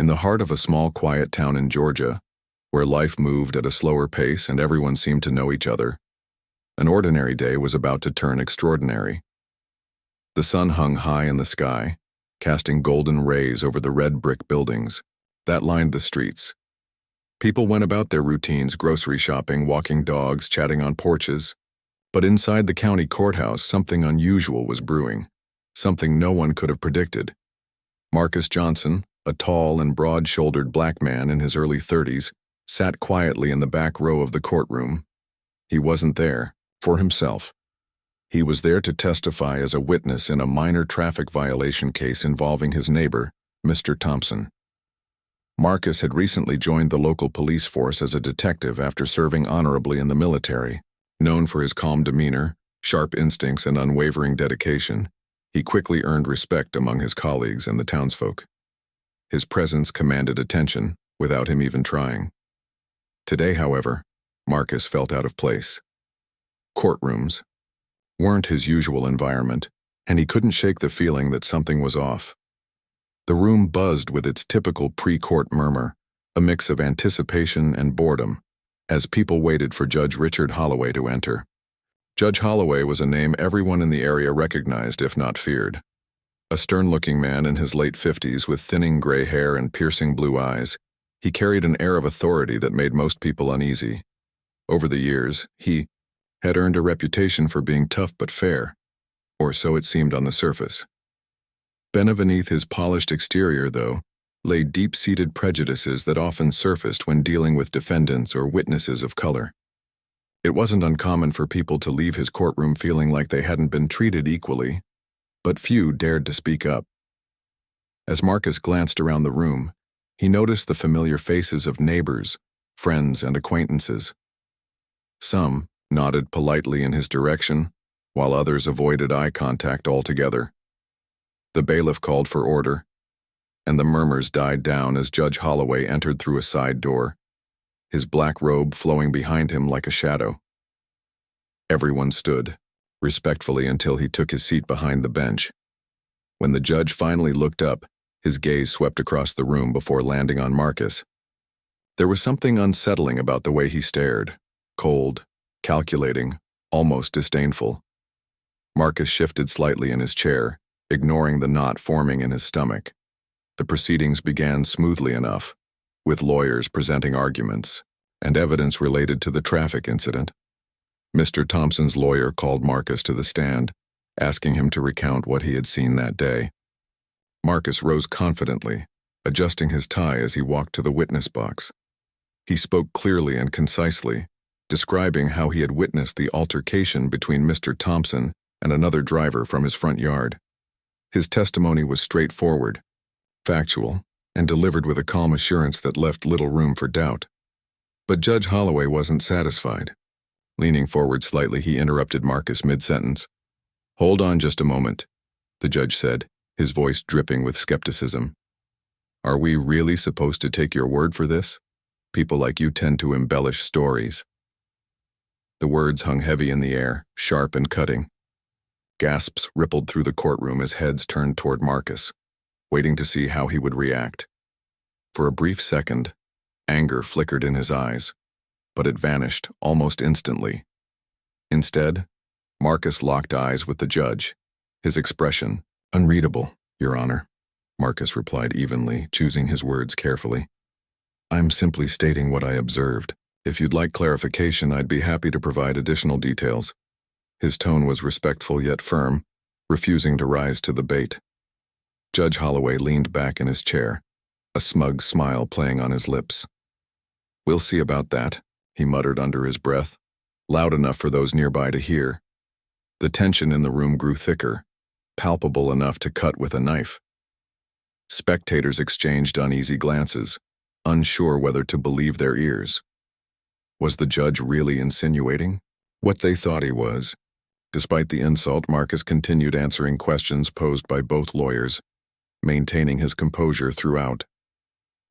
In the heart of a small, quiet town in Georgia, where life moved at a slower pace and everyone seemed to know each other, an ordinary day was about to turn extraordinary. The sun hung high in the sky, casting golden rays over the red brick buildings that lined the streets. People went about their routines, grocery shopping, walking dogs, chatting on porches. But inside the county courthouse, something unusual was brewing, something no one could have predicted. Marcus Johnson, a tall and broad-shouldered black man in his early 30s, sat quietly in the back row of the courtroom. He wasn't there for himself. He was there to testify as a witness in a minor traffic violation case involving his neighbor, Mr. Thompson. Marcus had recently joined the local police force as a detective after serving honorably in the military. Known for his calm demeanor, sharp instincts, and unwavering dedication, he quickly earned respect among his colleagues and the townsfolk. His presence commanded attention without him even trying. Today, however, Marcus felt out of place. Courtrooms weren't his usual environment, and he couldn't shake the feeling that something was off. The room buzzed with its typical pre-court murmur, a mix of anticipation and boredom, as people waited for Judge Richard Holloway to enter. Judge Holloway was a name everyone in the area recognized, if not feared. A stern-looking man in his late 50s with thinning gray hair and piercing blue eyes, he carried an air of authority that made most people uneasy. Over the years, he had earned a reputation for being tough but fair, or so it seemed on the surface. Beneath his polished exterior, though, lay deep-seated prejudices that often surfaced when dealing with defendants or witnesses of color. It wasn't uncommon for people to leave his courtroom feeling like they hadn't been treated equally, but few dared to speak up. As Marcus glanced around the room, he noticed the familiar faces of neighbors, friends, and acquaintances. Some nodded politely in his direction, while others avoided eye contact altogether. The bailiff called for order, and the murmurs died down as Judge Holloway entered through a side door, his black robe flowing behind him like a shadow. Everyone stood, respectfully, until he took his seat behind the bench. When the judge finally looked up, his gaze swept across the room before landing on Marcus. There was something unsettling about the way he stared, cold, calculating, almost disdainful. Marcus shifted slightly in his chair, ignoring the knot forming in his stomach. The proceedings began smoothly enough, with lawyers presenting arguments and evidence related to the traffic incident. Mr. Thompson's lawyer called Marcus to the stand, asking him to recount what he had seen that day. Marcus rose confidently, adjusting his tie as he walked to the witness box. He spoke clearly and concisely, describing how he had witnessed the altercation between Mr. Thompson and another driver from his front yard. His testimony was straightforward, factual, and delivered with a calm assurance that left little room for doubt. But Judge Holloway wasn't satisfied. Leaning forward slightly, he interrupted Marcus mid-sentence. "Hold on just a moment," the judge said, his voice dripping with skepticism. "Are we really supposed to take your word for this? People like you tend to embellish stories." The words hung heavy in the air, sharp and cutting. Gasps rippled through the courtroom as heads turned toward Marcus, waiting to see how he would react. For a brief second, anger flickered in his eyes, but it vanished almost instantly. Instead, Marcus locked eyes with the judge, his expression unreadable. "Your Honor," Marcus replied evenly, choosing his words carefully. "I'm simply stating what I observed. If you'd like clarification, I'd be happy to provide additional details." His tone was respectful yet firm, refusing to rise to the bait. Judge Holloway leaned back in his chair, a smug smile playing on his lips. "We'll see about that," he muttered under his breath, loud enough for those nearby to hear. The tension in the room grew thicker, palpable enough to cut with a knife. Spectators exchanged uneasy glances, unsure whether to believe their ears. Was the judge really insinuating what they thought he was? Despite the insult, Marcus continued answering questions posed by both lawyers, maintaining his composure throughout.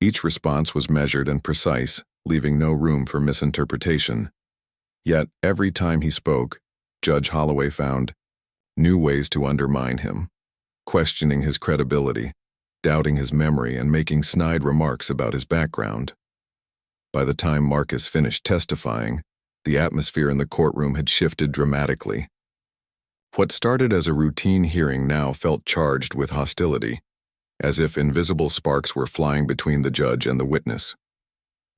Each response was measured and precise, leaving no room for misinterpretation. Yet, every time he spoke, Judge Holloway found new ways to undermine him, questioning his credibility, doubting his memory and making snide remarks about his background. By the time Marcus finished testifying, the atmosphere in the courtroom had shifted dramatically. What started as a routine hearing now felt charged with hostility, as if invisible sparks were flying between the judge and the witness.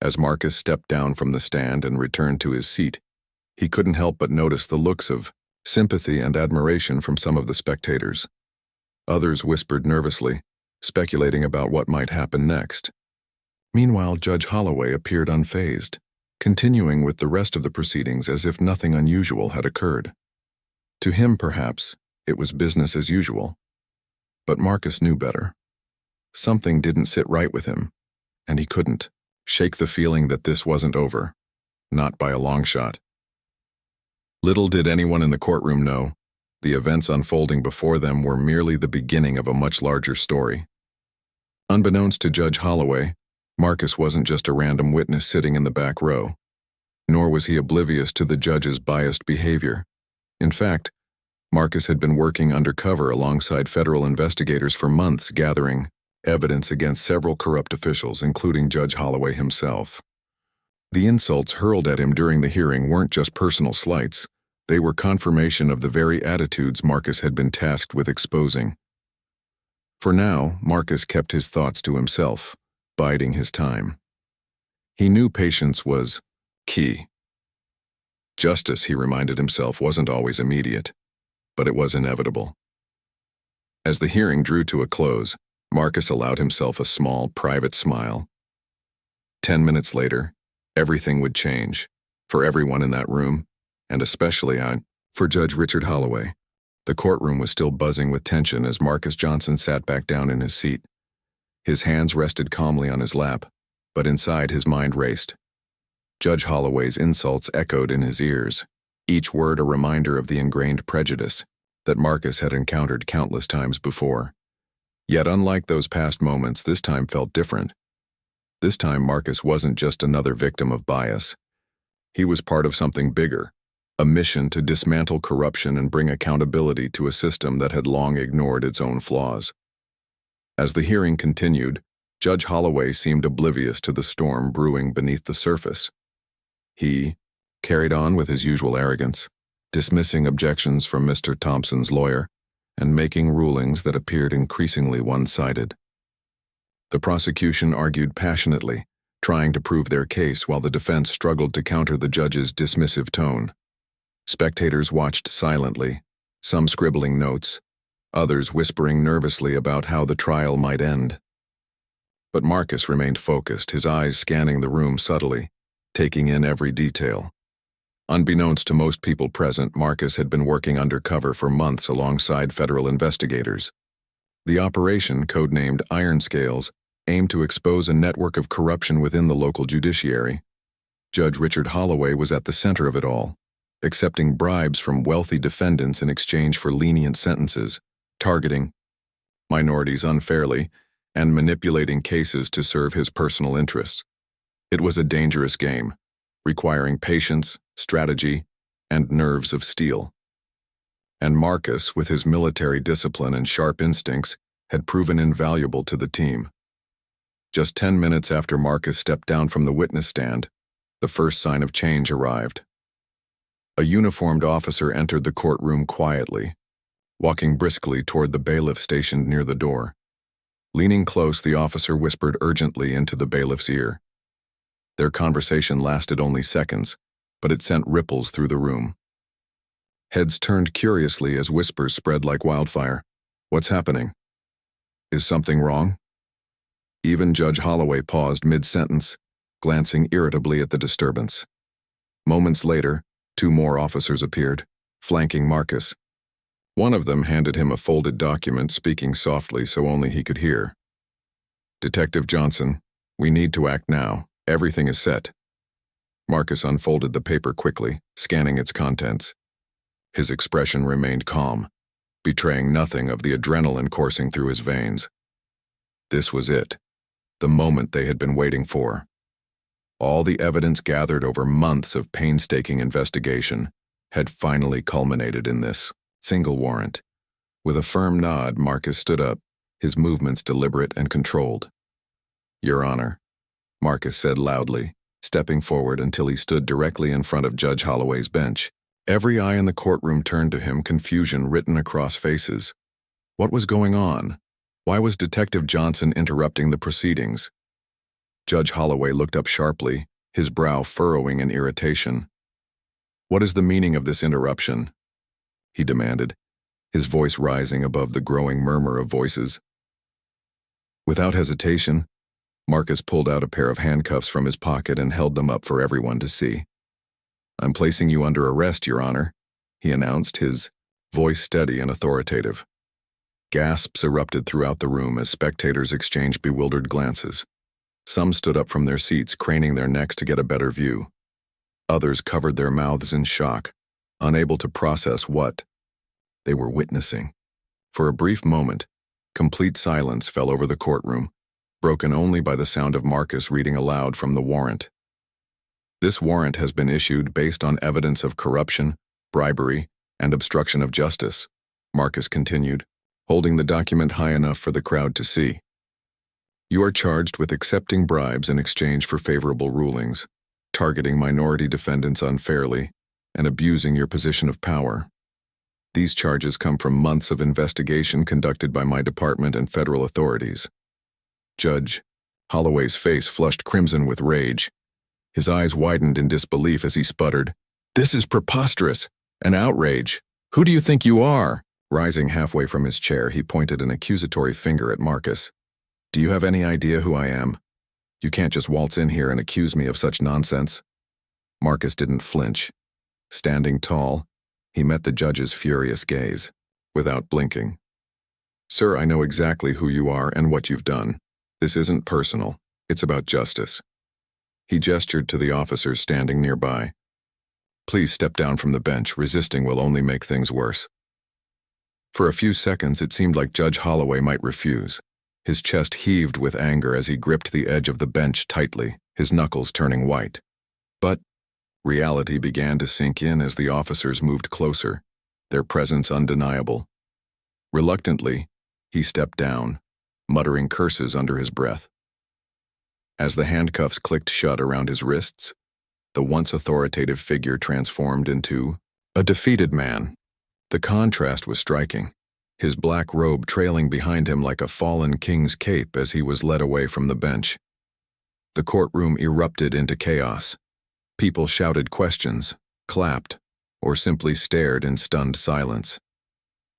As Marcus stepped down from the stand and returned to his seat, he couldn't help but notice the looks of sympathy and admiration from some of the spectators. Others whispered nervously, speculating about what might happen next. Meanwhile, Judge Holloway appeared unfazed, continuing with the rest of the proceedings as if nothing unusual had occurred. To him, perhaps, it was business as usual. But Marcus knew better. Something didn't sit right with him, and he couldn't shake the feeling that this wasn't over, not by a long shot. Little did anyone in the courtroom know, the events unfolding before them were merely the beginning of a much larger story. Unbeknownst to Judge Holloway, Marcus wasn't just a random witness sitting in the back row, nor was he oblivious to the judge's biased behavior. In fact, Marcus had been working undercover alongside federal investigators for months, gathering evidence against several corrupt officials, including Judge Holloway himself. The insults hurled at him during the hearing weren't just personal slights, they were confirmation of the very attitudes Marcus had been tasked with exposing. For now, Marcus kept his thoughts to himself, biding his time. He knew patience was key. Justice, he reminded himself, wasn't always immediate, but it was inevitable. As the hearing drew to a close, Marcus allowed himself a small, private smile. 10 minutes later, everything would change, for everyone in that room, and especially for Judge Richard Holloway. The courtroom was still buzzing with tension as Marcus Johnson sat back down in his seat. His hands rested calmly on his lap, but inside his mind raced. Judge Holloway's insults echoed in his ears, each word a reminder of the ingrained prejudice that Marcus had encountered countless times before. Yet unlike those past moments, this time felt different. This time Marcus wasn't just another victim of bias. He was part of something bigger, a mission to dismantle corruption and bring accountability to a system that had long ignored its own flaws. As the hearing continued, Judge Holloway seemed oblivious to the storm brewing beneath the surface. He carried on with his usual arrogance, dismissing objections from Mr. Thompson's lawyer and making rulings that appeared increasingly one-sided. The prosecution argued passionately, trying to prove their case while the defense struggled to counter the judge's dismissive tone. Spectators watched silently, some scribbling notes, others whispering nervously about how the trial might end. But Marcus remained focused, his eyes scanning the room subtly, taking in every detail. Unbeknownst to most people present, Marcus had been working undercover for months alongside federal investigators. The operation, codenamed Iron Scales, aimed to expose a network of corruption within the local judiciary. Judge Richard Holloway was at the center of it all, accepting bribes from wealthy defendants in exchange for lenient sentences, targeting minorities unfairly, and manipulating cases to serve his personal interests. It was a dangerous game, requiring patience, strategy, and nerves of steel. And Marcus, with his military discipline and sharp instincts, had proven invaluable to the team. Just 10 minutes after Marcus stepped down from the witness stand, the first sign of change arrived. A uniformed officer entered the courtroom quietly, walking briskly toward the bailiff stationed near the door. Leaning close, the officer whispered urgently into the bailiff's ear. Their conversation lasted only seconds, but it sent ripples through the room. Heads turned curiously as whispers spread like wildfire. "What's happening? Is something wrong?" Even Judge Holloway paused mid-sentence, glancing irritably at the disturbance. Moments later, 2 more officers appeared, flanking Marcus. One of them handed him a folded document, speaking softly so only he could hear. "Detective Johnson, we need to act now. Everything is set." Marcus unfolded the paper quickly, scanning its contents. His expression remained calm, betraying nothing of the adrenaline coursing through his veins. This was it, the moment they had been waiting for. All the evidence gathered over months of painstaking investigation had finally culminated in this single warrant. With a firm nod, Marcus stood up, his movements deliberate and controlled. "Your Honor," Marcus said loudly, stepping forward until he stood directly in front of Judge Holloway's bench. Every eye in the courtroom turned to him, confusion written across faces. What was going on? Why was Detective Johnson interrupting the proceedings? Judge Holloway looked up sharply, his brow furrowing in irritation. "What is the meaning of this interruption?" he demanded, his voice rising above the growing murmur of voices. Without hesitation, Marcus pulled out a pair of handcuffs from his pocket and held them up for everyone to see. "I'm placing you under arrest, Your Honor," he announced, his voice steady and authoritative. Gasps erupted throughout the room as spectators exchanged bewildered glances. Some stood up from their seats, craning their necks to get a better view. Others covered their mouths in shock, unable to process what they were witnessing. For a brief moment, complete silence fell over the courtroom, broken only by the sound of Marcus reading aloud from the warrant. "This warrant has been issued based on evidence of corruption, bribery, and obstruction of justice," Marcus continued, holding the document high enough for the crowd to see. "You are charged with accepting bribes in exchange for favorable rulings, targeting minority defendants unfairly, and abusing your position of power. These charges come from months of investigation conducted by my department and federal authorities." Judge Holloway's face flushed crimson with rage. His eyes widened in disbelief as he sputtered, "This is preposterous! An outrage! Who do you think you are?" Rising halfway from his chair, he pointed an accusatory finger at Marcus. "Do you have any idea who I am? You can't just waltz in here and accuse me of such nonsense." Marcus didn't flinch. Standing tall, he met the judge's furious gaze, without blinking. "Sir, I know exactly who you are and what you've done. This isn't personal. It's about justice." He gestured to the officers standing nearby. "Please step down from the bench. Resisting will only make things worse." For a few seconds, it seemed like Judge Holloway might refuse. His chest heaved with anger as he gripped the edge of the bench tightly, his knuckles turning white. But reality began to sink in as the officers moved closer, their presence undeniable. Reluctantly, he stepped down, muttering curses under his breath. As the handcuffs clicked shut around his wrists, the once authoritative figure transformed into a defeated man. The contrast was striking, his black robe trailing behind him like a fallen king's cape as he was led away from the bench. The courtroom erupted into chaos. People shouted questions, clapped, or simply stared in stunned silence.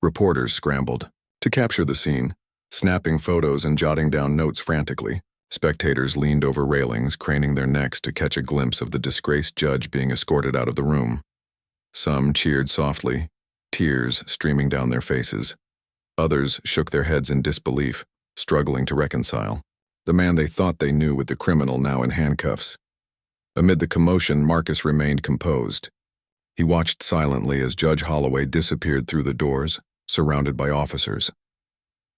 Reporters scrambled to capture the scene, snapping photos and jotting down notes frantically. Spectators leaned over railings, craning their necks to catch a glimpse of the disgraced judge being escorted out of the room. Some cheered softly, tears streaming down their faces. Others shook their heads in disbelief, struggling to reconcile the man they thought they knew with the criminal now in handcuffs. Amid the commotion, Marcus remained composed. He watched silently as Judge Holloway disappeared through the doors, surrounded by officers.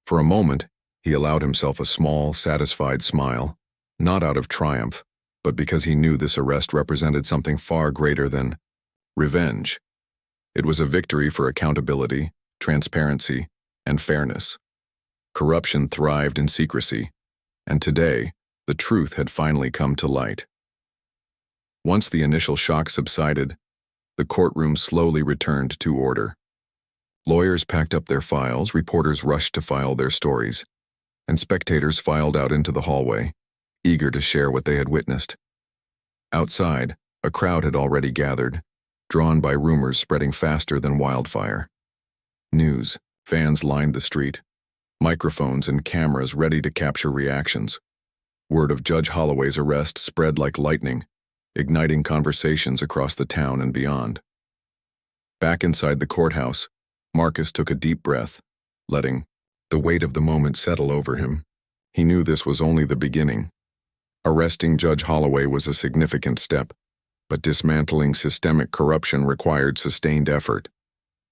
For a moment, he allowed himself a small, satisfied smile, not out of triumph, but because he knew this arrest represented something far greater than revenge. It was a victory for accountability, transparency, and fairness. Corruption thrived in secrecy, and today, the truth had finally come to light. Once the initial shock subsided, the courtroom slowly returned to order. Lawyers packed up their files, reporters rushed to file their stories, and spectators filed out into the hallway, eager to share what they had witnessed. Outside, a crowd had already gathered, drawn by rumors spreading faster than wildfire. News, fans lined the street, microphones and cameras ready to capture reactions. Word of Judge Holloway's arrest spread like lightning, igniting conversations across the town and beyond. Back inside the courthouse, Marcus took a deep breath, letting the weight of the moment settle over him. He knew this was only the beginning. Arresting Judge Holloway was a significant step, but dismantling systemic corruption required sustained effort.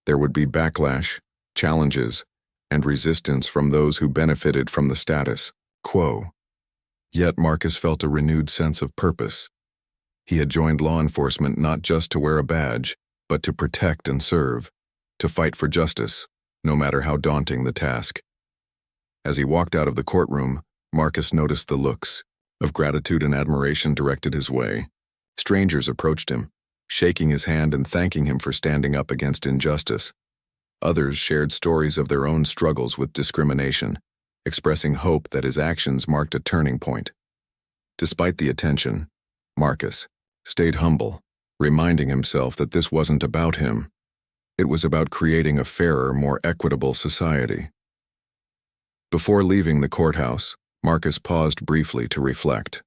There would be backlash, challenges, and resistance from those who benefited from the status quo. Yet Marcus felt a renewed sense of purpose. He had joined law enforcement not just to wear a badge, but to protect and serve, to fight for justice, no matter how daunting the task. As he walked out of the courtroom, Marcus noticed the looks of gratitude and admiration directed his way. Strangers approached him, shaking his hand and thanking him for standing up against injustice. Others shared stories of their own struggles with discrimination, expressing hope that his actions marked a turning point. Despite the attention, Marcus stayed humble, reminding himself that this wasn't about him. It was about creating a fairer, more equitable society. Before leaving the courthouse, Marcus paused briefly to reflect.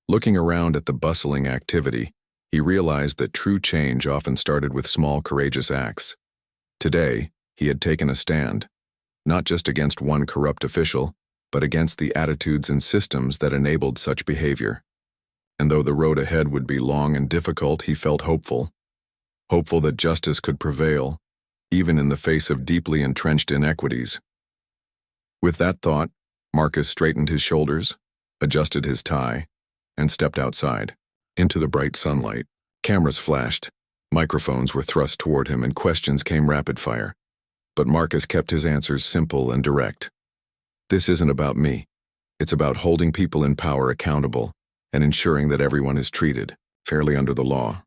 Looking around at the bustling activity, he realized that true change often started with small, courageous acts. Today, he had taken a stand, not just against one corrupt official, but against the attitudes and systems that enabled such behavior. And though the road ahead would be long and difficult, he felt hopeful. Hopeful that justice could prevail, even in the face of deeply entrenched inequities. With that thought, Marcus straightened his shoulders, adjusted his tie, and stepped outside, into the bright sunlight. Cameras flashed, microphones were thrust toward him, and questions came rapid fire. But Marcus kept his answers simple and direct. This isn't about me. It's about holding people in power accountable and ensuring that everyone is treated fairly under the law.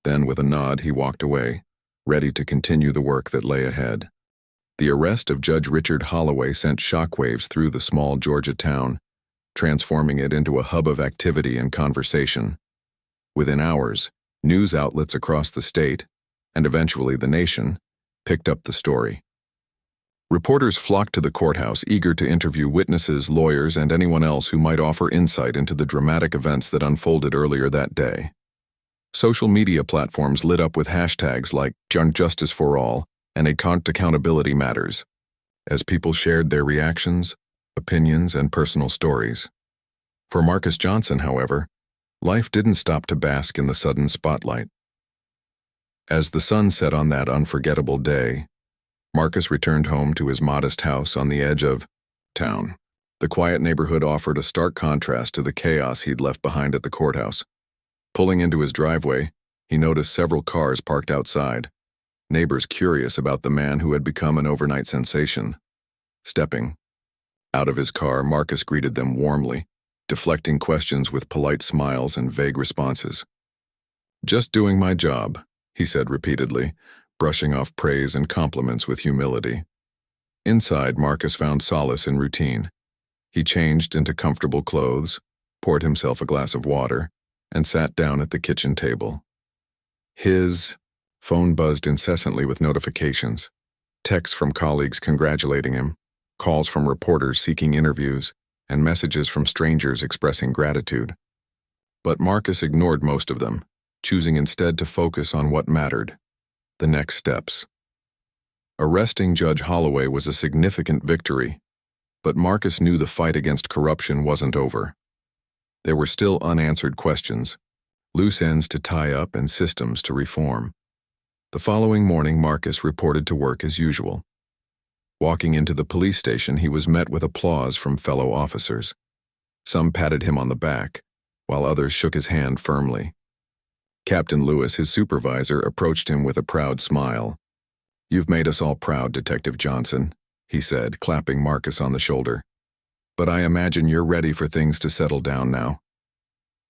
Then, with a nod, he walked away, ready to continue the work that lay ahead. The arrest of Judge Richard Holloway sent shockwaves through the small Georgia town, transforming it into a hub of activity and conversation. Within hours, news outlets across the state, and eventually the nation, picked up the story. Reporters flocked to the courthouse, eager to interview witnesses, lawyers, and anyone else who might offer insight into the dramatic events that unfolded earlier that day. Social media platforms lit up with hashtags like Justice for All and Accountability Matters, as people shared their reactions, opinions, and personal stories. For Marcus Johnson, however, life didn't stop to bask in the sudden spotlight. As the sun set on that unforgettable day, Marcus returned home to his modest house on the edge of town. The quiet neighborhood offered a stark contrast to the chaos he'd left behind at the courthouse. Pulling into his driveway, he noticed several cars parked outside, neighbors curious about the man who had become an overnight sensation. Stepping out of his car, Marcus greeted them warmly, deflecting questions with polite smiles and vague responses. "Just doing my job," he said repeatedly, brushing off praise and compliments with humility. Inside, Marcus found solace in routine. He changed into comfortable clothes, poured himself a glass of water, and sat down at the kitchen table. His phone buzzed incessantly with notifications, texts from colleagues congratulating him, calls from reporters seeking interviews, and messages from strangers expressing gratitude. But Marcus ignored most of them, choosing instead to focus on what mattered: the next steps. Arresting Judge Holloway was a significant victory, but Marcus knew the fight against corruption wasn't over. There were still unanswered questions, loose ends to tie up, and systems to reform. The following morning, Marcus reported to work as usual. Walking into the police station, he was met with applause from fellow officers. Some patted him on the back, while others shook his hand firmly. Captain Lewis, his supervisor, approached him with a proud smile. "You've made us all proud, Detective Johnson," he said, clapping Marcus on the shoulder. "But I imagine you're ready for things to settle down now."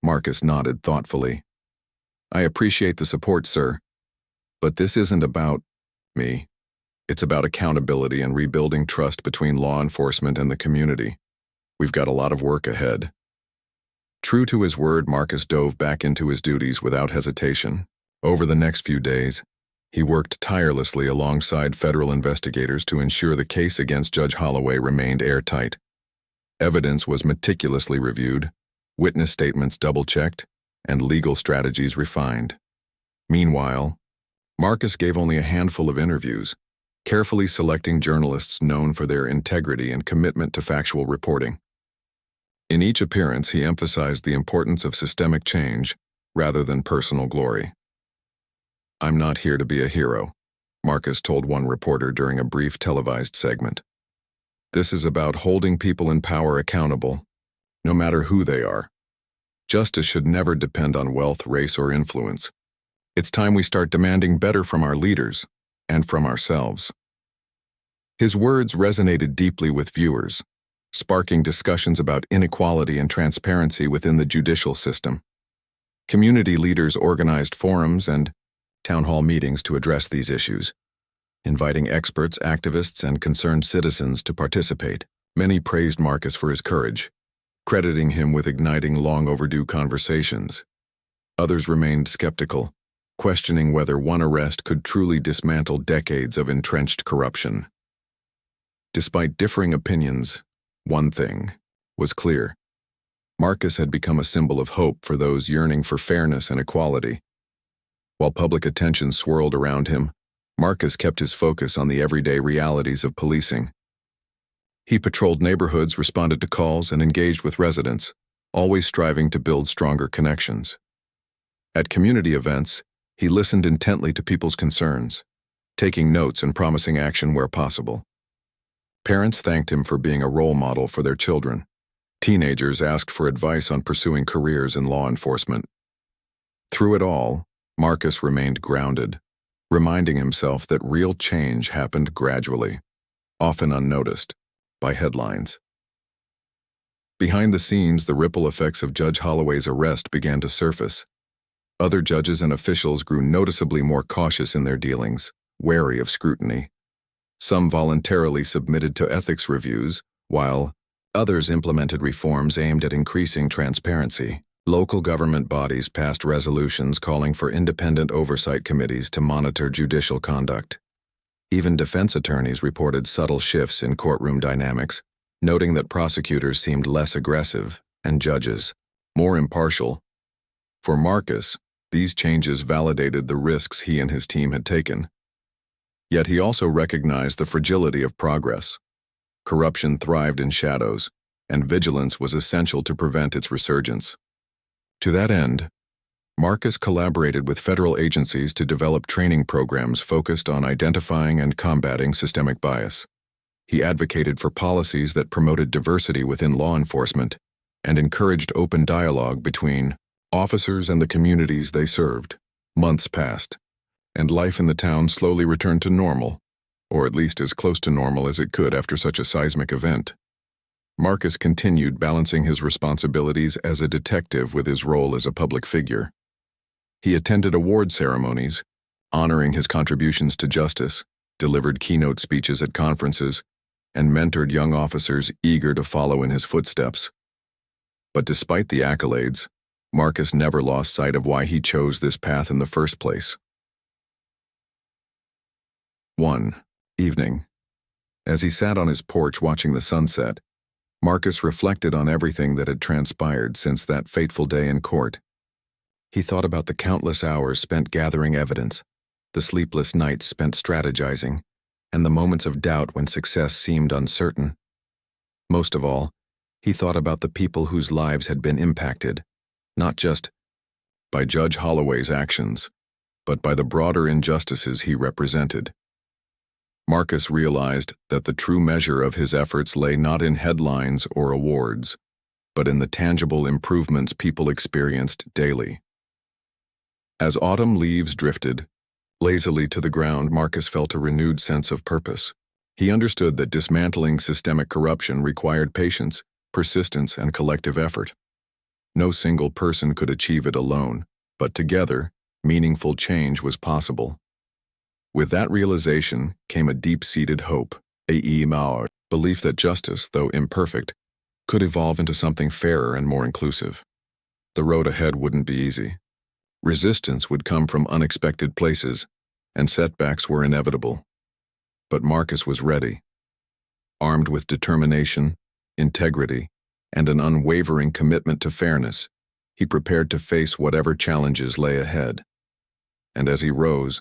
Marcus nodded thoughtfully. "I appreciate the support, sir. But this isn't about me. It's about accountability and rebuilding trust between law enforcement and the community. We've got a lot of work ahead." True to his word, Marcus dove back into his duties without hesitation. Over the next few days, he worked tirelessly alongside federal investigators to ensure the case against Judge Holloway remained airtight. Evidence was meticulously reviewed, witness statements double-checked, and legal strategies refined. Meanwhile, Marcus gave only a handful of interviews, carefully selecting journalists known for their integrity and commitment to factual reporting. In each appearance, he emphasized the importance of systemic change rather than personal glory. "I'm not here to be a hero," Marcus told one reporter during a brief televised segment. "This is about holding people in power accountable, no matter who they are. Justice should never depend on wealth, race, or influence. It's time we start demanding better from our leaders and from ourselves." His words resonated deeply with viewers, sparking discussions about inequality and transparency within the judicial system. Community leaders organized forums and town hall meetings to address these issues, inviting experts, activists, and concerned citizens to participate. Many praised Marcus for his courage, crediting him with igniting long-overdue conversations. Others remained skeptical, questioning whether one arrest could truly dismantle decades of entrenched corruption. Despite differing opinions, one thing was clear. Marcus had become a symbol of hope for those yearning for fairness and equality. While public attention swirled around him, Marcus kept his focus on the everyday realities of policing. He patrolled neighborhoods, responded to calls, and engaged with residents, always striving to build stronger connections. At community events, he listened intently to people's concerns, taking notes and promising action where possible. Parents thanked him for being a role model for their children. Teenagers asked for advice on pursuing careers in law enforcement. Through it all, Marcus remained grounded, reminding himself that real change happened gradually, often unnoticed, by headlines. Behind the scenes, the ripple effects of Judge Holloway's arrest began to surface. Other judges and officials grew noticeably more cautious in their dealings, wary of scrutiny. Some voluntarily submitted to ethics reviews, while others implemented reforms aimed at increasing transparency. Local government bodies passed resolutions calling for independent oversight committees to monitor judicial conduct. Even defense attorneys reported subtle shifts in courtroom dynamics, noting that prosecutors seemed less aggressive and judges more impartial. For Marcus, these changes validated the risks he and his team had taken. Yet he also recognized the fragility of progress. Corruption thrived in shadows, and vigilance was essential to prevent its resurgence. To that end, Marcus collaborated with federal agencies to develop training programs focused on identifying and combating systemic bias. He advocated for policies that promoted diversity within law enforcement and encouraged open dialogue between officers and the communities they served. Months passed, and life in the town slowly returned to normal, or at least as close to normal as it could after such a seismic event. Marcus continued balancing his responsibilities as a detective with his role as a public figure. He attended award ceremonies, honoring his contributions to justice, delivered keynote speeches at conferences, and mentored young officers eager to follow in his footsteps. But despite the accolades, Marcus never lost sight of why he chose this path in the first place. 1. Evening. As he sat on his porch watching the sunset, Marcus reflected on everything that had transpired since that fateful day in court. He thought about the countless hours spent gathering evidence, the sleepless nights spent strategizing, and the moments of doubt when success seemed uncertain. Most of all, he thought about the people whose lives had been impacted, not just by Judge Holloway's actions, but by the broader injustices he represented. Marcus realized that the true measure of his efforts lay not in headlines or awards, but in the tangible improvements people experienced daily. As autumn leaves drifted lazily to the ground, Marcus felt a renewed sense of purpose. He understood that dismantling systemic corruption required patience, persistence, and collective effort. No single person could achieve it alone, but together, meaningful change was possible. With that realization came a deep-seated hope, a belief that justice, though imperfect, could evolve into something fairer and more inclusive. The road ahead wouldn't be easy. Resistance would come from unexpected places, and setbacks were inevitable. But Marcus was ready. Armed with determination, integrity, and an unwavering commitment to fairness, he prepared to face whatever challenges lay ahead. And as he rose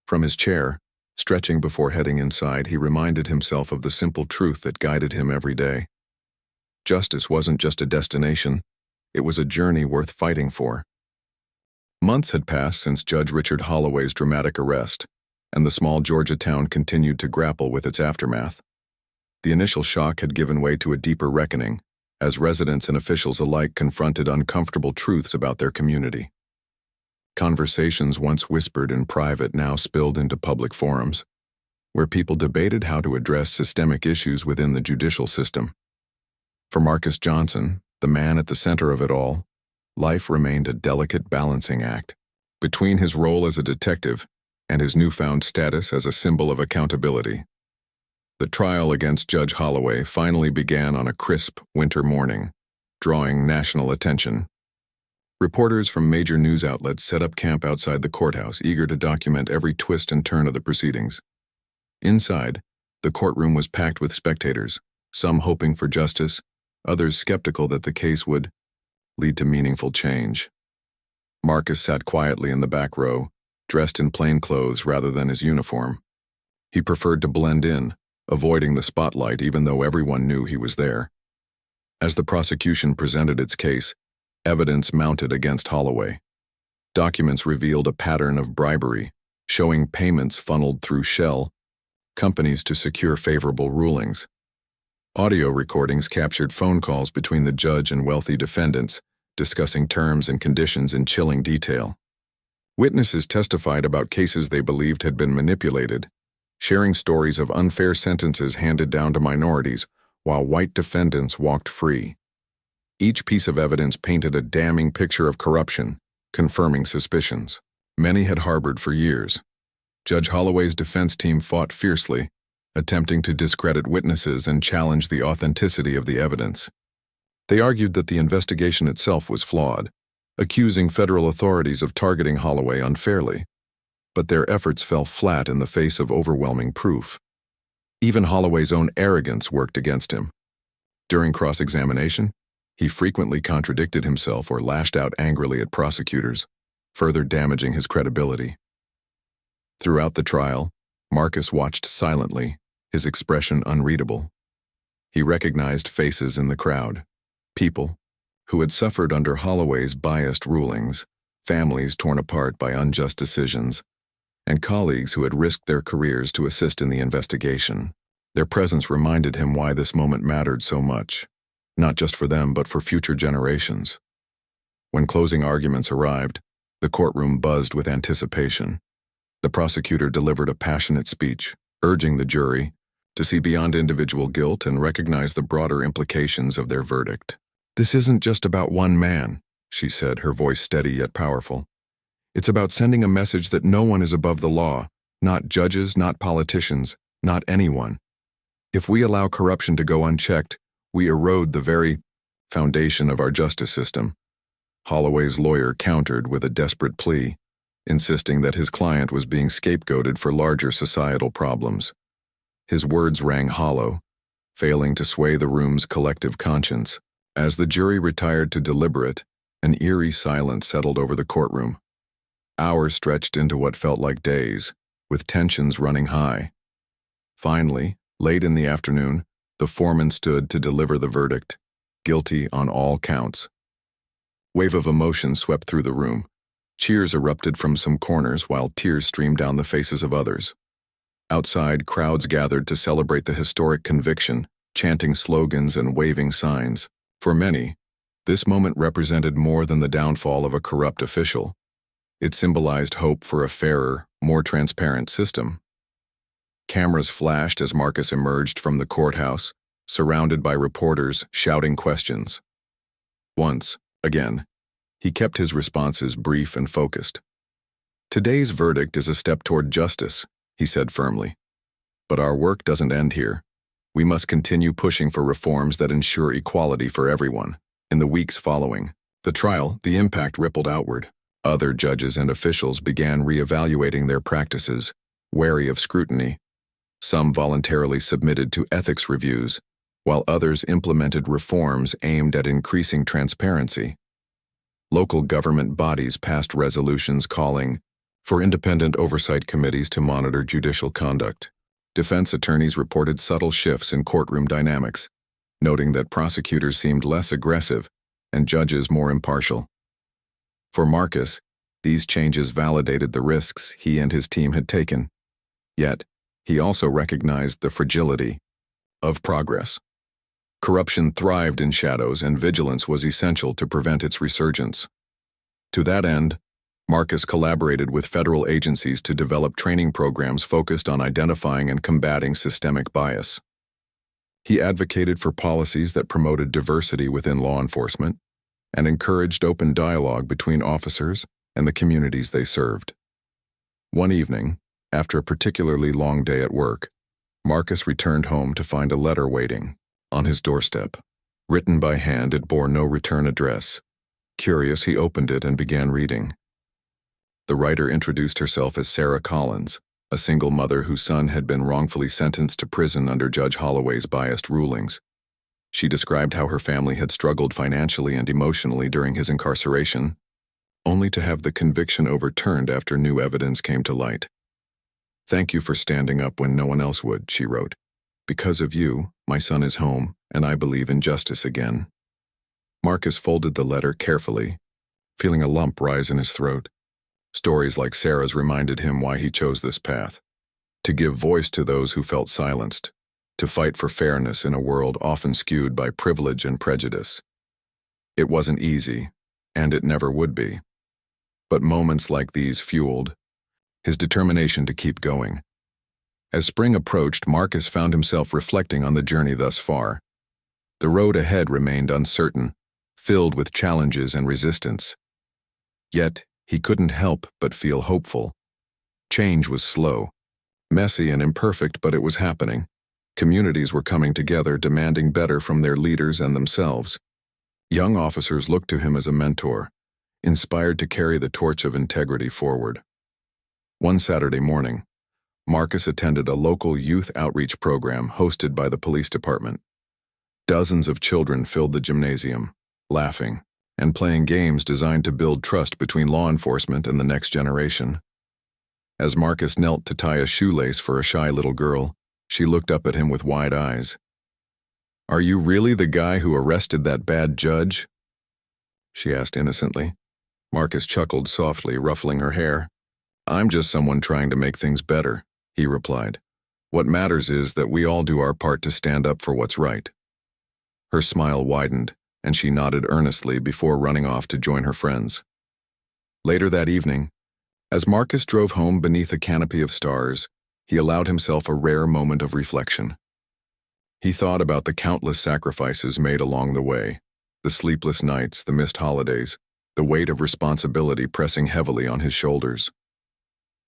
from his chair, stretching before heading inside, he reminded himself of the simple truth that guided him every day. Justice wasn't just a destination, it was a journey worth fighting for. Months had passed since Judge Richard Holloway's dramatic arrest, and the small Georgia town continued to grapple with its aftermath. The initial shock had given way to a deeper reckoning, as residents and officials alike confronted uncomfortable truths about their community. Conversations once whispered in private now spilled into public forums. where people debated how to address systemic issues within the judicial system. For Marcus Johnson, the man at the center of it all, life remained a delicate balancing act between his role as a detective and his newfound status as a symbol of accountability. The trial against Judge Holloway finally began on a crisp winter morning, drawing national attention. Reporters from major news outlets set up camp outside the courthouse, eager to document every twist and turn of the proceedings. Inside, the courtroom was packed with spectators, some hoping for justice, others skeptical that the case would lead to meaningful change. Marcus sat quietly in the back row, dressed in plain clothes rather than his uniform. He preferred to blend in, avoiding the spotlight even though everyone knew he was there. As the prosecution presented its case, evidence mounted against Holloway. Documents revealed a pattern of bribery, showing payments funneled through shell companies to secure favorable rulings. Audio recordings captured phone calls between the judge and wealthy defendants, discussing terms and conditions in chilling detail. Witnesses testified about cases they believed had been manipulated, sharing stories of unfair sentences handed down to minorities while white defendants walked free. Each piece of evidence painted a damning picture of corruption, confirming suspicions many had harbored for years. Judge Holloway's defense team fought fiercely, attempting to discredit witnesses and challenge the authenticity of the evidence. They argued that the investigation itself was flawed, accusing federal authorities of targeting Holloway unfairly. But their efforts fell flat in the face of overwhelming proof. Even Holloway's own arrogance worked against him. During cross-examination, he frequently contradicted himself or lashed out angrily at prosecutors, further damaging his credibility. Throughout the trial, Marcus watched silently, his expression unreadable. He recognized faces in the crowd, people who had suffered under Holloway's biased rulings, families torn apart by unjust decisions, and colleagues who had risked their careers to assist in the investigation. Their presence reminded him why this moment mattered so much, not just for them but for future generations. When closing arguments arrived, the courtroom buzzed with anticipation. The prosecutor delivered a passionate speech, urging the jury to see beyond individual guilt and recognize the broader implications of their verdict. "This isn't just about one man," she said, her voice steady yet powerful. "It's about sending a message that no one is above the law, not judges, not politicians, not anyone. If we allow corruption to go unchecked, we erode the very foundation of our justice system." Holloway's lawyer countered with a desperate plea, insisting that his client was being scapegoated for larger societal problems. His words rang hollow, failing to sway the room's collective conscience. As the jury retired to deliberate, an eerie silence settled over the courtroom. Hours stretched into what felt like days, with tensions running high. Finally, late in the afternoon, the foreman stood to deliver the verdict, guilty on all counts. Wave of emotion swept through the room. Cheers erupted from some corners while tears streamed down the faces of others. Outside, crowds gathered to celebrate the historic conviction, chanting slogans and waving signs. For many, this moment represented more than the downfall of a corrupt official. It symbolized hope for a fairer, more transparent system. Cameras flashed as Marcus emerged from the courthouse, surrounded by reporters shouting questions. Once, again, he kept his responses brief and focused. "Today's verdict is a step toward justice," he said firmly. "But our work doesn't end here. We must continue pushing for reforms that ensure equality for everyone." In the weeks following the trial, the impact rippled outward. Other judges and officials began reevaluating their practices, wary of scrutiny. Some voluntarily submitted to ethics reviews, while others implemented reforms aimed at increasing transparency. Local government bodies passed resolutions calling for independent oversight committees to monitor judicial conduct. Defense attorneys reported subtle shifts in courtroom dynamics, noting that prosecutors seemed less aggressive and judges more impartial. For Marcus, these changes validated the risks he and his team had taken. Yet, he also recognized the fragility of progress. Corruption thrived in shadows, and vigilance was essential to prevent its resurgence. To that end, Marcus collaborated with federal agencies to develop training programs focused on identifying and combating systemic bias. He advocated for policies that promoted diversity within law enforcement and encouraged open dialogue between officers and the communities they served. One evening, after a particularly long day at work, Marcus returned home to find a letter waiting on his doorstep. Written by hand, it bore no return address. Curious, he opened it and began reading. The writer introduced herself as Sarah Collins, a single mother whose son had been wrongfully sentenced to prison under Judge Holloway's biased rulings. She described how her family had struggled financially and emotionally during his incarceration, only to have the conviction overturned after new evidence came to light. "Thank you for standing up when no one else would," she wrote. "Because of you, my son is home, and I believe in justice again." Marcus folded the letter carefully, feeling a lump rise in his throat. Stories like Sarah's reminded him why he chose this path: to give voice to those who felt silenced, to fight for fairness in a world often skewed by privilege and prejudice. It wasn't easy, and it never would be. But moments like these fueled his determination to keep going. As spring approached, Marcus found himself reflecting on the journey thus far. The road ahead remained uncertain, filled with challenges and resistance. Yet, he couldn't help but feel hopeful. Change was slow, messy and imperfect, but it was happening. Communities were coming together, demanding better from their leaders and themselves. Young officers looked to him as a mentor, inspired to carry the torch of integrity forward. One Saturday morning, Marcus attended a local youth outreach program hosted by the police department. Dozens of children filled the gymnasium, laughing and playing games designed to build trust between law enforcement and the next generation. As Marcus knelt to tie a shoelace for a shy little girl, she looked up at him with wide eyes. "Are you really the guy who arrested that bad judge?" she asked innocently. Marcus chuckled softly, ruffling her hair. "I'm just someone trying to make things better," he replied. "What matters is that we all do our part to stand up for what's right." Her smile widened, and she nodded earnestly before running off to join her friends. Later that evening, as Marcus drove home beneath a canopy of stars, he allowed himself a rare moment of reflection. He thought about the countless sacrifices made along the way, the sleepless nights, the missed holidays, the weight of responsibility pressing heavily on his shoulders.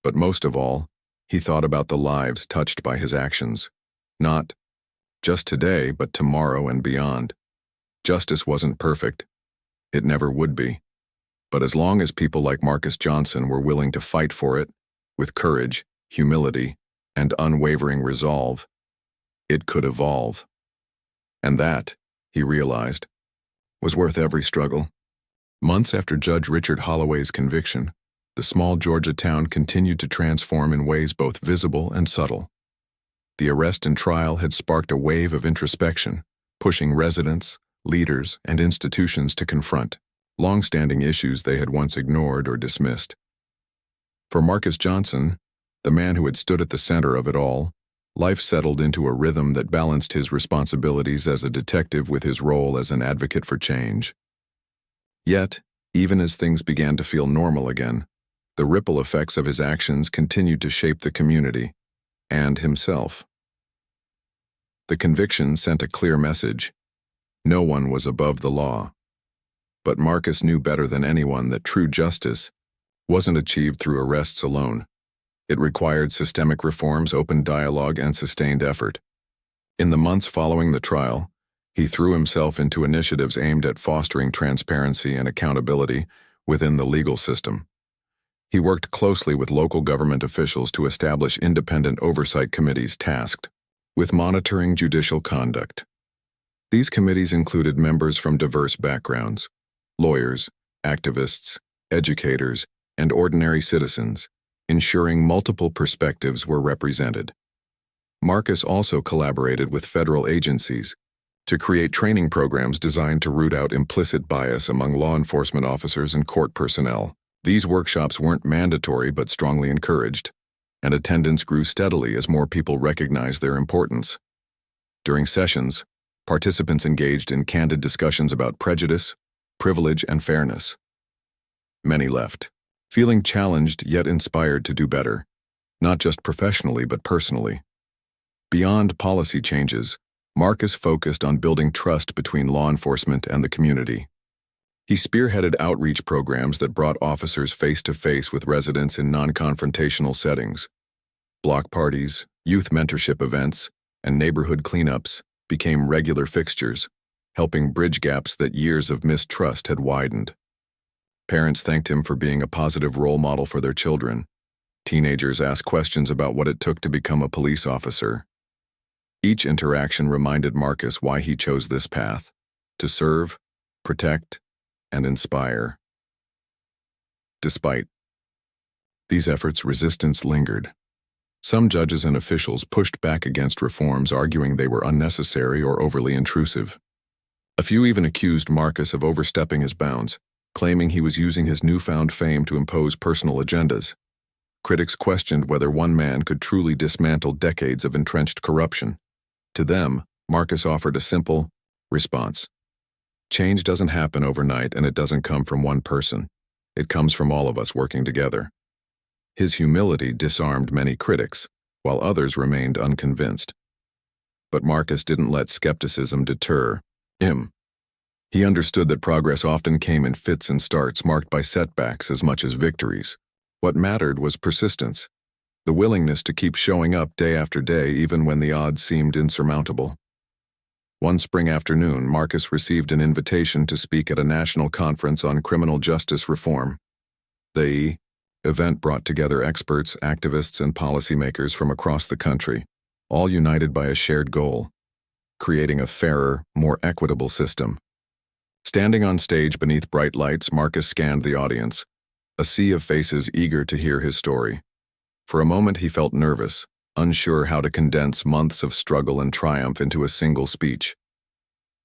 But most of all, he thought about the lives touched by his actions, not just today, but tomorrow and beyond. Justice wasn't perfect. It never would be. But as long as people like Marcus Johnson were willing to fight for it, with courage, humility, and unwavering resolve, it could evolve. And that, he realized, was worth every struggle. Months after Judge Richard Holloway's conviction, the small Georgia town continued to transform in ways both visible and subtle. The arrest and trial had sparked a wave of introspection, pushing residents, leaders, and institutions to confront long-standing issues they had once ignored or dismissed. For Marcus Johnson, the man who had stood at the center of it all, life settled into a rhythm that balanced his responsibilities as a detective with his role as an advocate for change. Yet, even as things began to feel normal again, the ripple effects of his actions continued to shape the community and himself. The conviction sent a clear message: no one was above the law. But Marcus knew better than anyone that true justice wasn't achieved through arrests alone. It required systemic reforms, open dialogue, and sustained effort. In the months following the trial, he threw himself into initiatives aimed at fostering transparency and accountability within the legal system. He worked closely with local government officials to establish independent oversight committees tasked with monitoring judicial conduct. These committees included members from diverse backgrounds: lawyers, activists, educators, and ordinary citizens, ensuring multiple perspectives were represented. Marcus also collaborated with federal agencies to create training programs designed to root out implicit bias among law enforcement officers and court personnel. These workshops weren't mandatory but strongly encouraged, and attendance grew steadily as more people recognized their importance. During sessions, participants engaged in candid discussions about prejudice, privilege, and fairness. Many left, feeling challenged yet inspired to do better, not just professionally but personally. Beyond policy changes, Marcus focused on building trust between law enforcement and the community. He spearheaded outreach programs that brought officers face-to-face with residents in non-confrontational settings. Block parties, youth mentorship events, and neighborhood cleanups became regular fixtures, helping bridge gaps that years of mistrust had widened. Parents thanked him for being a positive role model for their children. Teenagers asked questions about what it took to become a police officer. Each interaction reminded Marcus why he chose this path: to serve, protect, and inspire. Despite these efforts, resistance lingered. Some judges and officials pushed back against reforms, arguing they were unnecessary or overly intrusive. A few even accused Marcus of overstepping his bounds, claiming he was using his newfound fame to impose personal agendas. Critics questioned whether one man could truly dismantle decades of entrenched corruption. To them, Marcus offered a simple response. Change doesn't happen overnight, and it doesn't come from one person. It comes from all of us working together. His humility disarmed many critics, while others remained unconvinced. But Marcus didn't let skepticism deter him. He understood that progress often came in fits and starts, marked by setbacks as much as victories. What mattered was persistence, the willingness to keep showing up day after day even when the odds seemed insurmountable. One spring afternoon, Marcus received an invitation to speak at a national conference on criminal justice reform. The event brought together experts, activists, and policymakers from across the country, all united by a shared goal: creating a fairer, more equitable system. Standing on stage beneath bright lights, Marcus scanned the audience, a sea of faces eager to hear his story. For a moment he felt nervous, unsure how to condense months of struggle and triumph into a single speech.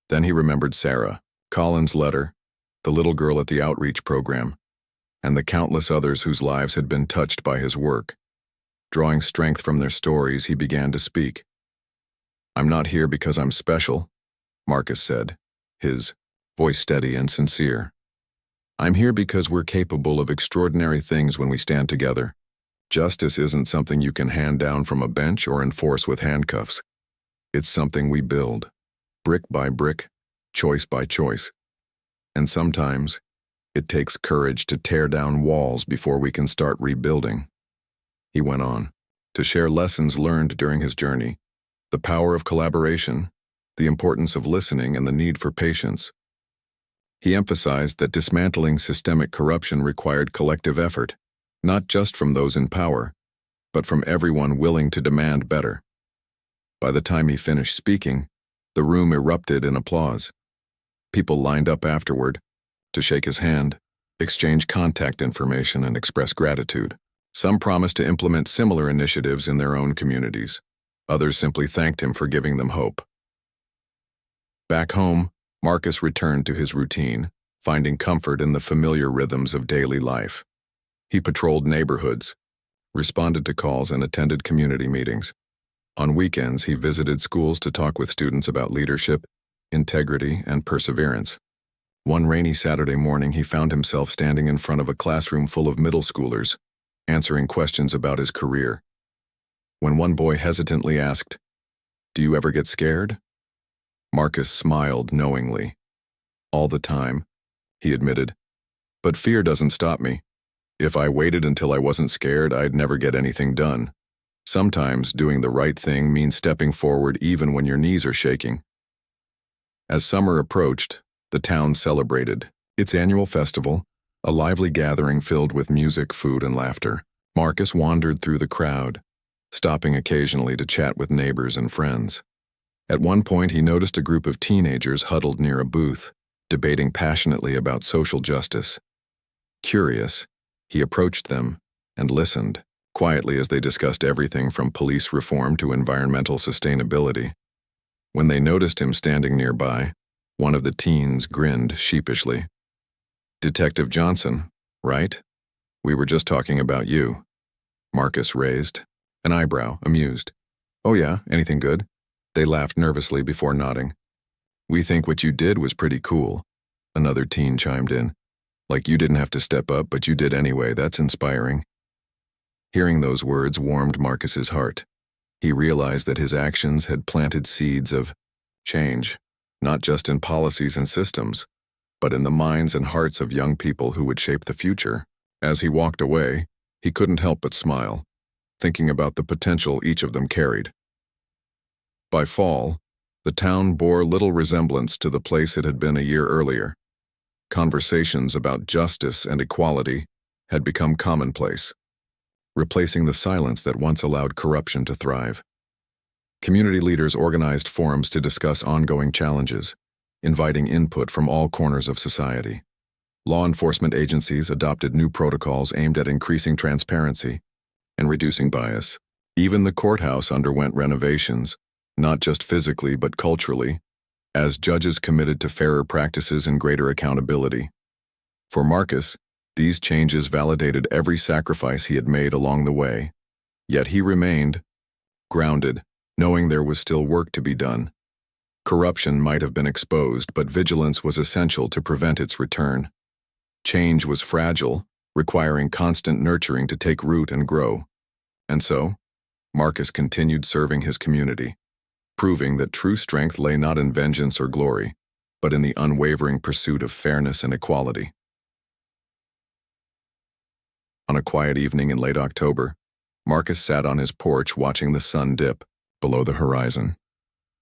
Then he remembered Sarah, Colin's letter, the little girl at the outreach program, and the countless others whose lives had been touched by his work. Drawing strength from their stories, he began to speak. "I'm not here because I'm special," Marcus said, his voice steady and sincere. "I'm here because we're capable of extraordinary things when we stand together. Justice isn't something you can hand down from a bench or enforce with handcuffs. It's something we build, brick by brick, choice by choice. And sometimes, it takes courage to tear down walls before we can start rebuilding." He went on to share lessons learned during his journey, the power of collaboration, the importance of listening, and the need for patience. He emphasized that dismantling systemic corruption required collective effort, not just from those in power, but from everyone willing to demand better. By the time he finished speaking, the room erupted in applause. People lined up afterward to shake his hand, exchange contact information, and express gratitude. Some promised to implement similar initiatives in their own communities. Others simply thanked him for giving them hope. Back home, Marcus returned to his routine, finding comfort in the familiar rhythms of daily life. He patrolled neighborhoods, responded to calls, and attended community meetings. On weekends, he visited schools to talk with students about leadership, integrity, and perseverance. One rainy Saturday morning, he found himself standing in front of a classroom full of middle schoolers, answering questions about his career. When one boy hesitantly asked, "Do you ever get scared?" Marcus smiled knowingly. "All the time," he admitted. "But fear doesn't stop me. If I waited until I wasn't scared, I'd never get anything done. Sometimes doing the right thing means stepping forward even when your knees are shaking." As summer approached, the town celebrated its annual festival, a lively gathering filled with music, food, and laughter. Marcus wandered through the crowd, stopping occasionally to chat with neighbors and friends. At one point, he noticed a group of teenagers huddled near a booth, debating passionately about social justice. Curious, he approached them and listened, quietly as they discussed everything from police reform to environmental sustainability. When they noticed him standing nearby, one of the teens grinned sheepishly. "Detective Johnson, right? We were just talking about you." Marcus raised an eyebrow, amused. "Oh yeah, anything good?" They laughed nervously before nodding. "We think what you did was pretty cool," another teen chimed in. Like you didn't have to step up, but you did anyway. That's inspiring. Hearing those words warmed Marcus's heart. He realized that his actions had planted seeds of change, not just in policies and systems, but in the minds and hearts of young people who would shape the future. As he walked away, he couldn't help but smile, thinking about the potential each of them carried. By fall, the town bore little resemblance to the place it had been a year earlier. Conversations about justice and equality had become commonplace, replacing the silence that once allowed corruption to thrive. Community leaders organized forums to discuss ongoing challenges, inviting input from all corners of society. Law enforcement agencies adopted new protocols aimed at increasing transparency and reducing bias. Even the courthouse underwent renovations, not just physically but culturally, as judges committed to fairer practices and greater accountability. For Marcus, these changes validated every sacrifice he had made along the way, yet he remained grounded, knowing there was still work to be done. Corruption might have been exposed, but vigilance was essential to prevent its return. Change was fragile, requiring constant nurturing to take root and grow. And so, Marcus continued serving his community, proving that true strength lay not in vengeance or glory, but in the unwavering pursuit of fairness and equality. On a quiet evening in late October, Marcus sat on his porch watching the sun dip below the horizon.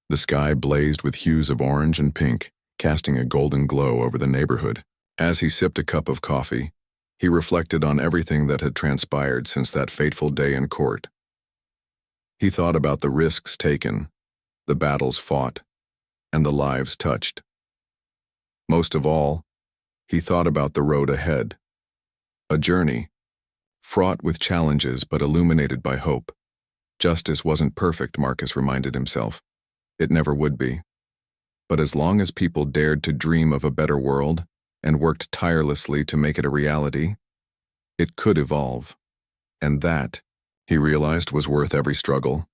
The sky blazed with hues of orange and pink, casting a golden glow over the neighborhood. As he sipped a cup of coffee, he reflected on everything that had transpired since that fateful day in court. He thought about the risks taken, the battles fought, and the lives touched. Most of all, he thought about the road ahead, a journey fraught with challenges but illuminated by hope. Justice wasn't perfect, Marcus reminded himself. It never would be. But as long as people dared to dream of a better world and worked tirelessly to make it a reality, it could evolve. And that, he realized, was worth every struggle.